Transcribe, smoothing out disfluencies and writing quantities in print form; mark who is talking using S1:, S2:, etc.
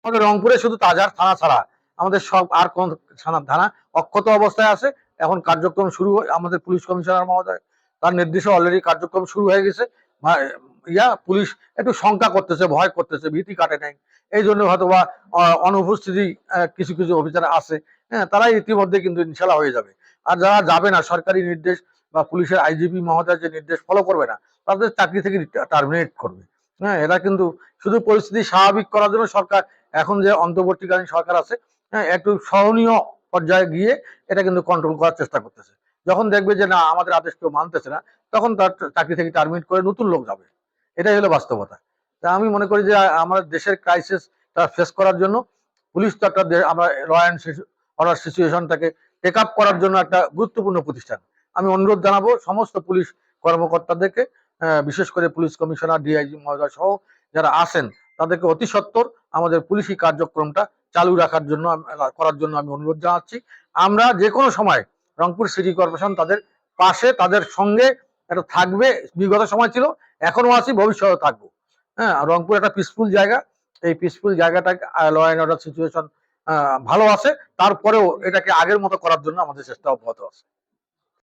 S1: আমাদের রংপুরে শুধু তাজার থানা ছাড়া আমাদের সব আর কোন থানা অক্ষত অবস্থায় আছে। এখন কার্যক্রম শুরু, আমাদের পুলিশ কমিশনার মহোদয় তার নির্দেশে অলরেডি কার্যক্রম শুরু হয়ে গেছে। পুলিশ একটু শঙ্কা করতেছে, ভয় করতেছে, ভীতি কাটে নাই, এই জন্য হয়তো বা অনুপস্থিতি কিছু কিছু অফিসার আছে। হ্যাঁ, তারাই ইতিমধ্যে কিন্তু ইনশাল্লাহ হয়ে যাবে। আর যারা যাবে না, সরকারি নির্দেশ বা পুলিশের আইজিপি মহোদয় যে নির্দেশ ফলো করবে না, তাদের চাকরি থেকে টার্মিনেট করবে। হ্যাঁ, এরা কিন্তু শুধু পরিস্থিতি স্বাভাবিক করার জন্য সরকার, এখন যে অন্তর্বর্তীকালীন সরকার আছে, হ্যাঁ, একটু সহনীয় পর্যায়ে গিয়ে এটা কিন্তু কন্ট্রোল করার চেষ্টা করতেছে। যখন দেখবে যে না, আমাদের আদেশ কেউ মানতেছে না, তখন তার চাকরি থেকে টার্মিনেট করে নতুন লোক যাবে। এটাই হলো বাস্তবতা। তা আমি মনে করি যে আমাদের দেশের ক্রাইসিস ফেস করার জন্য পুলিশ তো একটা, আমরা ল অ্যান্ড অর্ডার সিচুয়েশনটাকে টেক আপ করার জন্য একটা গুরুত্বপূর্ণ প্রতিষ্ঠান। আমি অনুরোধ জানাবো সমস্ত পুলিশ কর্মকর্তাদেরকে, বিশেষ করে পুলিশ কমিশনার, ডিআইজি মহোদয় সহ যারা আছেন, তাদেরকে অতি সত্বর আমাদের পুলিশি কার্যক্রমটা চালু রাখার জন্য, করার জন্য আমি অনুরোধ জানাচ্ছি। আমরা যে কোনো সময় রংপুর সিটি কর্পোরেশন তাদের পাশে, তাদের সঙ্গে এটা থাকবে। বিগত সময় ছিল, এখনো আছি, ভবিষ্যতে থাকবো। হ্যাঁ, রংপুর একটা পিসফুল জায়গা। এই পিসফুল জায়গাটা ল অ্যান্ড অর্ডার সিচুয়েশন ভালো আছে, তারপরেও এটাকে আগের মতো করার জন্য আমাদের চেষ্টা অব্যাহত আছে।